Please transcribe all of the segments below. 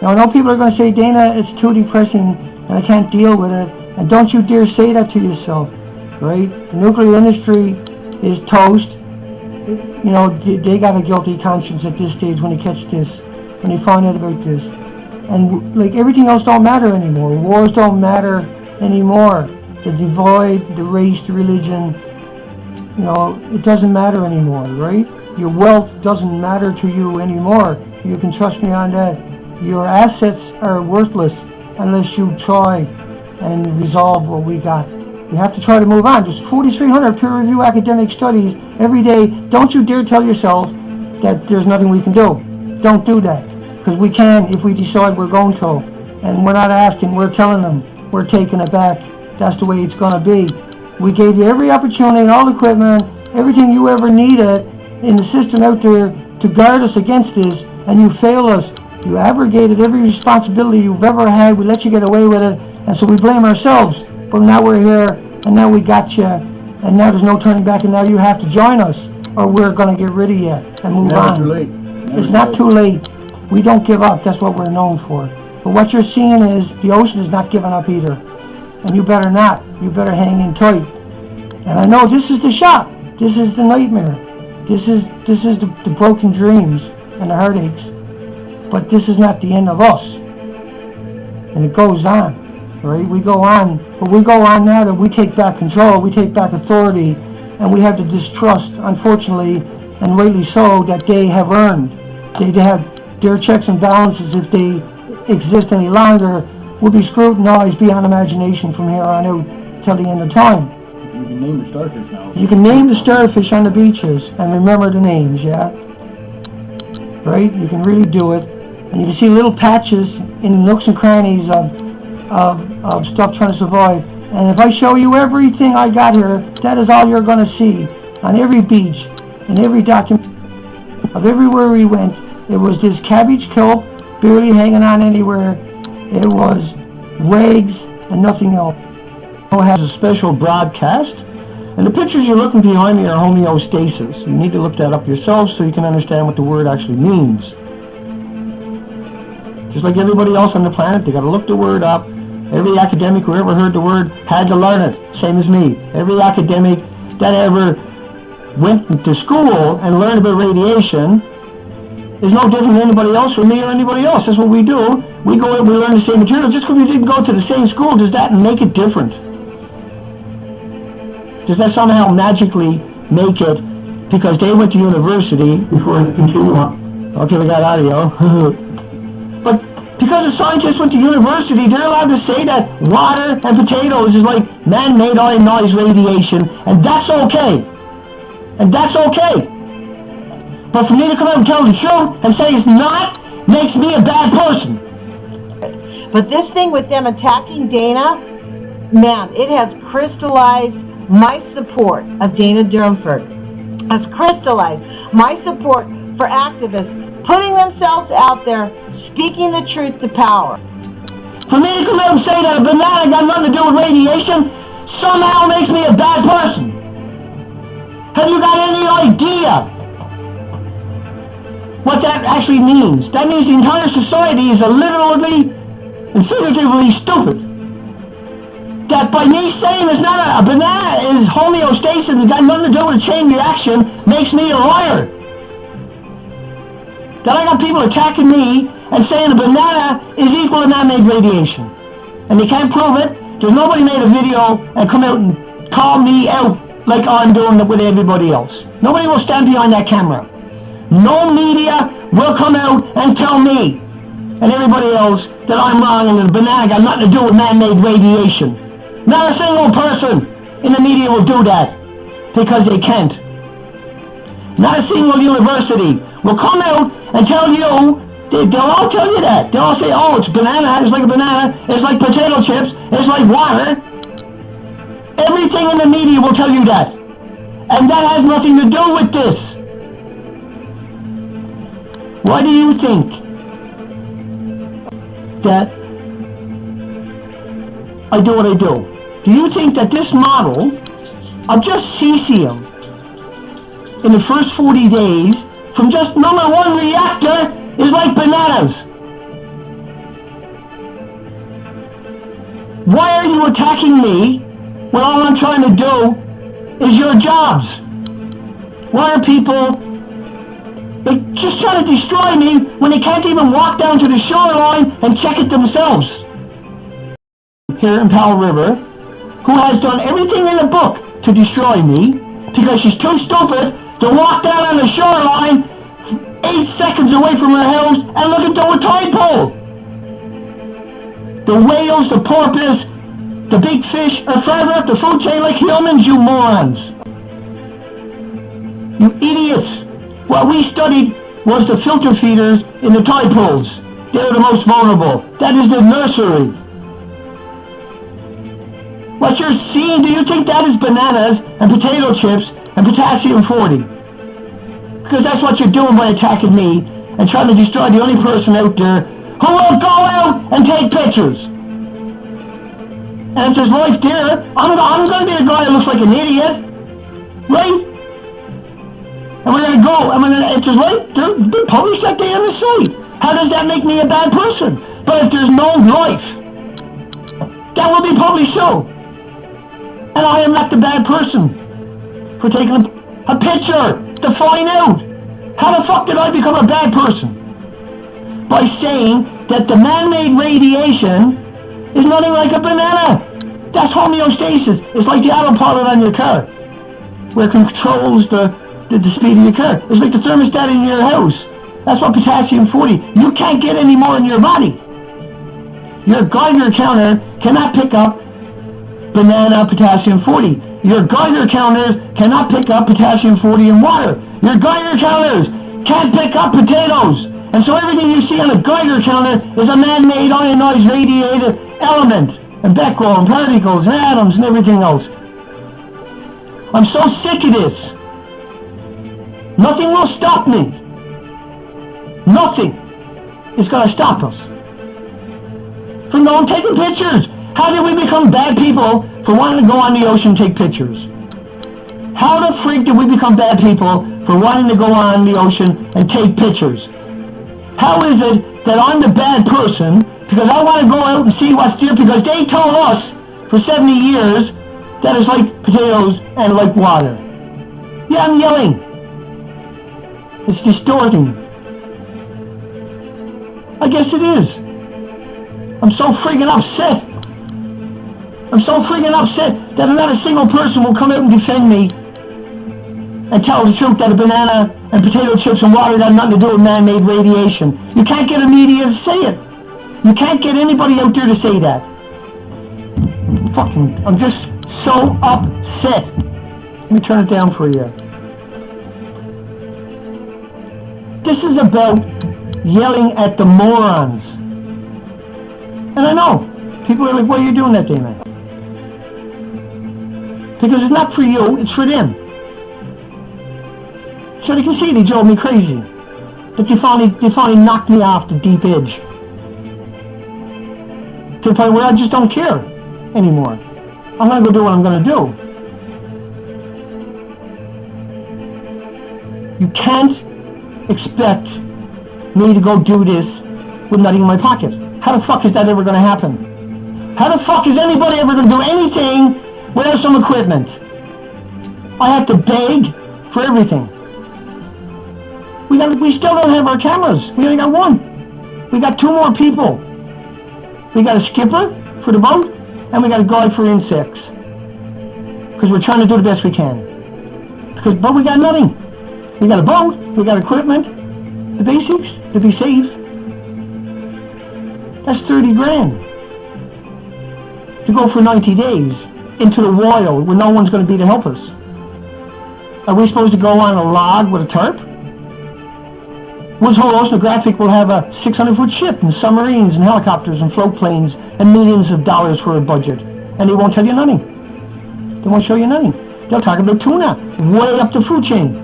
Now, I know people are going to say, Dana, it's too depressing and I can't deal with it. And don't you dare say that to yourself, right? The nuclear industry is toast. You know, they got a guilty conscience at this stage when they catch this, when they find out about this. And like everything else don't matter anymore. Wars don't matter anymore. The divide, the race, the religion, you know, it doesn't matter anymore, right? Your wealth doesn't matter to you anymore. You can trust me on that. Your assets are worthless unless you try and resolve what we got. You have to try to move on. There's 4,300 peer-reviewed academic studies every day. Don't you dare tell yourself that there's nothing we can do. Don't do that, because we can if we decide we're going to. And we're not asking, we're telling them. We're taking it back. That's the way it's going to be. We gave you every opportunity and all the equipment, everything you ever needed in the system out there to guard us against this, and you failed us. You abrogated every responsibility you've ever had. We let you get away with it, and so we blame ourselves. But now we're here, and now we got you, and now there's no turning back, and now you have to join us, or we're going to get rid of you and move on. Too late. It's not too late. We don't give up. That's what we're known for. But what you're seeing is the ocean is not giving up either. And you better not. You better hang in tight. And I know this is the shock. This is the nightmare. This is the broken dreams and the heartaches. But this is not the end of us. And it goes on. Right? We go on. But we go on now that we take back control, we take back authority, and we have the distrust, unfortunately, and rightly so, that they have earned. They have their checks and balances, if they exist any longer, will be scrutinized beyond imagination from here on out till the end of time. You can name the starfish now. You can name the starfish on the beaches and remember the names, yeah? Right? You can really do it. And you can see little patches in nooks and crannies of stuff trying to survive. And if I show you everything I got here, that is all you're going to see on every beach, in every document of everywhere we went. It was this cabbage kelp barely hanging on anywhere. It was rags and nothing else. It has a special broadcast, and the pictures you're looking behind me are homeostasis. You need to look that up yourself so you can understand what the word actually means. Just like everybody else on the planet, they got to look the word up. Every academic who ever heard the word had to learn it, same as me. Every academic that ever went to school and learned about radiation is no different than anybody else or me or anybody else. That's what we do. We go and we learn the same material. Just because we didn't go to the same school, does that make it different? Does that somehow magically make it because they went to university before we continue on? Okay, we got audio. But because the scientists went to university, they're allowed to say that water and potatoes is like man-made ionized radiation, and that's okay. And that's okay. But for me to come out and tell the truth and say it's not, makes me a bad person. But this thing with them attacking Dana, man, it has crystallized my support of Dana Durnford. Has crystallized my support for activists putting themselves out there, speaking the truth to power. For me to come out and say that a banana got nothing to do with radiation somehow makes me a bad person. Have you got any idea what that actually means? That means the entire society is literally and figuratively stupid. That by me saying it's not a banana is homeostasis and it's got nothing to do with a chain reaction makes me a liar. That I got people attacking me and saying a banana is equal to man-made radiation. And they can't prove it. There's nobody made a video and come out and call me out like I'm doing it with everybody else. Nobody will stand behind that camera. No media will come out and tell me and everybody else that I'm wrong and the banana got nothing to do with man-made radiation. Not a single person in the media will do that because they can't. Not a single university will come out and tell you, they'll all tell you that. They'll all say, oh, it's banana, it's like a banana, it's like potato chips, it's like water. Everything in the media will tell you that. And that has nothing to do with this. Why do you think that I do what I do? Do you think that this model of just cesium in the first 40 days from just number one reactor is like bananas? Why are you attacking me when all I'm trying to do is your jobs? Why are people just trying to destroy me when they can't even walk down to the shoreline and check it themselves? Here in Powell River, who has done everything in the book to destroy me because she's too stupid to walk down on the shoreline 8 seconds away from her house and look into a tide pool. The whales, the porpoise, the big fish are further up the food chain like humans, you morons. You idiots. What we studied was the filter feeders in the tide pools. They're the most vulnerable. That is the nursery. What you're seeing, do you think that is bananas and potato chips and potassium-40? Because that's what you're doing by attacking me and trying to destroy the only person out there who will go out and take pictures. And if there's life there, I'm going to be the guy that looks like an idiot. Right? And we're going to go, if there's life, they publish that day on the site. How does that make me a bad person? But if there's no life, that will be published too. And I am not the bad person for taking a picture to find out. How the fuck did I become a bad person? By saying that the man-made radiation is nothing like a banana. That's homeostasis. It's like the autopilot on your car, where it controls the speed of your car. It's like the thermostat in your house. That's what potassium-40. You can't get any more in your body. Your Geiger counter cannot pick up banana potassium-40. Your Geiger counters cannot pick up potassium-40 in water. Your Geiger counters can't pick up potatoes. And so everything you see on a Geiger counter is a man-made ionized radiated element. And Becquerel and particles and atoms and everything else. I'm so sick of this. Nothing will stop me. Nothing is going to stop us from going taking pictures. How did we become bad people for wanting to go on the ocean and take pictures? How the freak did we become bad people for wanting to go on the ocean and take pictures? How is it that I'm the bad person because I want to go out and see what's there because they told us for 70 years that it's like potatoes and like water? Yeah, I'm yelling. It's distorting. I guess it is. I'm so freaking upset. I'm so freaking upset that not a single person will come out and defend me and tell the truth that a banana and potato chips and water got nothing to do with man-made radiation. You can't get a media to say it. You can't get anybody out there to say that. I'm just so upset. Let me turn it down for you. This is about yelling at the morons. And I know, people are like, why are you doing that, Dana? Because it's not for you, it's for them. So they can see they drove me crazy. But they finally knocked me off the deep edge. To the point where I just don't care anymore. I'm going to go do what I'm going to do. You can't expect me to go do this with nothing in my pocket. How the fuck is that ever going to happen? How the fuck is anybody ever going to do anything without some equipment? I have to beg for everything. We still don't have our cameras. We only got one. We got 2 more people. We got a skipper for the boat, and we got a guide for insects. Because we're trying to do the best we can. But we got nothing. We got a boat, we got equipment, the basics, to be safe. That's 30 grand. To go for 90 days into the wild where no one's going to be to help us. Are we supposed to go on a log with a tarp? Woods Hole Oceanographic will have a 600-foot ship and submarines and helicopters and float planes and millions of dollars for a budget. And they won't tell you nothing. They won't show you nothing. They'll talk about tuna, way up the food chain.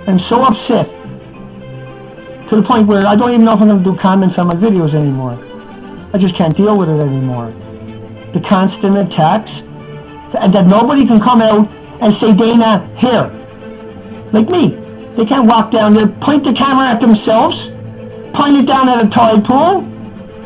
I'm so upset to the point where I don't even know if I'm going to do comments on my videos anymore. I just can't deal with it anymore. The constant attacks, and that nobody can come out and say, Dana, here. Like me. They can't walk down there, point the camera at themselves, point it down at a tide pool,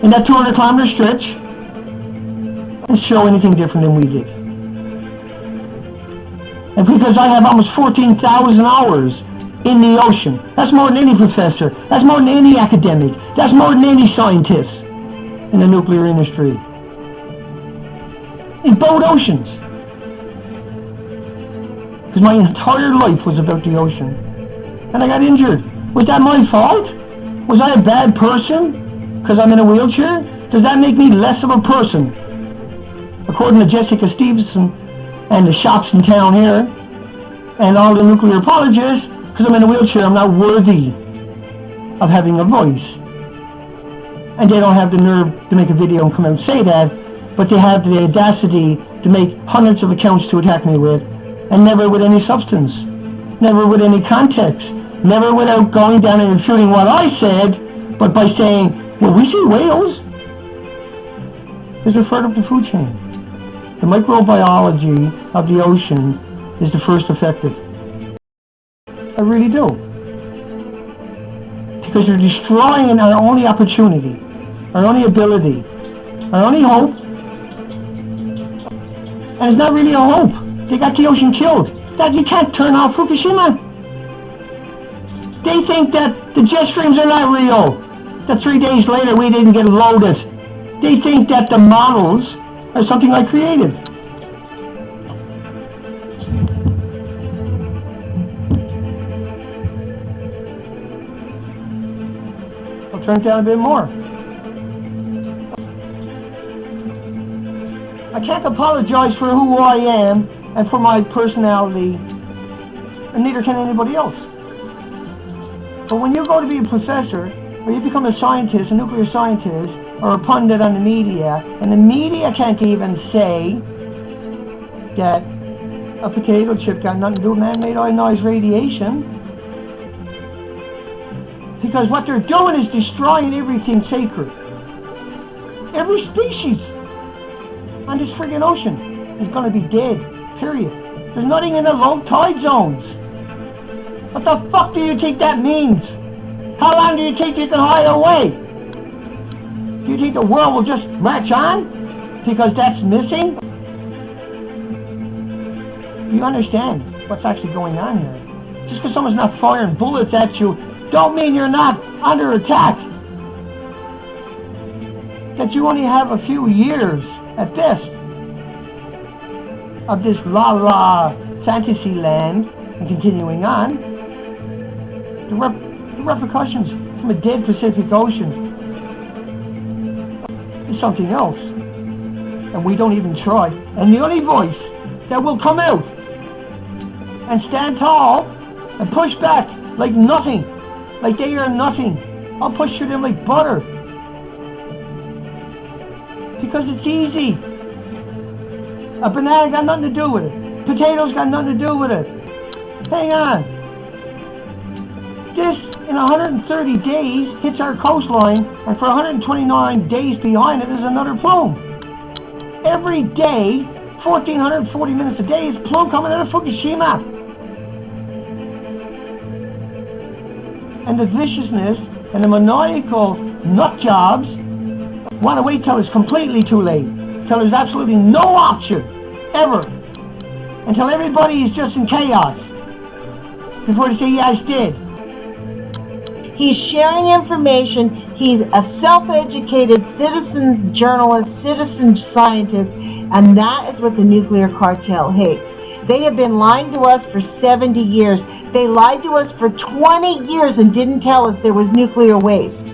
in that 200-kilometer stretch and show anything different than we did. And because I have almost 14,000 hours in the ocean, that's more than any professor, that's more than any academic, that's more than any scientist in the nuclear industry. In both oceans. Because my entire life was about the ocean. And I got injured. Was that my fault? Was I a bad person because I'm in a wheelchair? Does that make me less of a person? According to Jessica Stevenson and the shops in town here, and all the nuclear apologists, because I'm in a wheelchair, I'm not worthy of having a voice. And they don't have the nerve to make a video and come out and say that, but they have the audacity to make hundreds of accounts to attack me with, and never with any substance, never with any context, never without going down and refuting what I said, but by saying, well, we see whales. Because they're further up the food chain. The microbiology of the ocean is the first effective. I really do. Because you're destroying our only opportunity, our only ability, our only hope. And it's not really a hope. They got the ocean killed. That you can't turn off Fukushima. They think that the jet streams are not real. That 3 days later we didn't get loaded. They think that the models are something I created. I'll turn it down a bit more. I can't apologize for who I am and for my personality, and neither can anybody else. But when you go to be a professor, or you become a scientist, a nuclear scientist, or a pundit on the media, and the media can't even say that a potato chip got nothing to do with man-made ionized radiation, because what they're doing is destroying everything sacred. Every species on this friggin' ocean is going to be dead, period. There's nothing in the low tide zones. What the fuck do you think that means? How long do you think you can hide away? Do you think the world will just march on because that's missing? Do you understand what's actually going on here? Just because someone's not firing bullets at you don't mean you're not under attack. That you only have a few years at best of this la-la fantasy land and continuing on. The repercussions from a dead Pacific Ocean is something else. And we don't even try. And the only voice that will come out and stand tall and push back like nothing, like they are nothing, I'll push through them like butter. Because it's easy. A banana got nothing to do with it. Potatoes got nothing to do with it. Hang on. This, in 130 days, hits our coastline, and for 129 days behind it is another plume. Every day, 1,440 minutes a day, is plume coming out of Fukushima. And the viciousness and the maniacal nut jobs want to wait till it's completely too late, till there's absolutely no option, ever, until everybody is just in chaos, before they say, yeah, it's dead. He's sharing information. He's a self-educated citizen journalist, citizen scientist, and that is what the nuclear cartel hates. They have been lying to us for 70 years. They lied to us for 20 years and didn't tell us there was nuclear waste.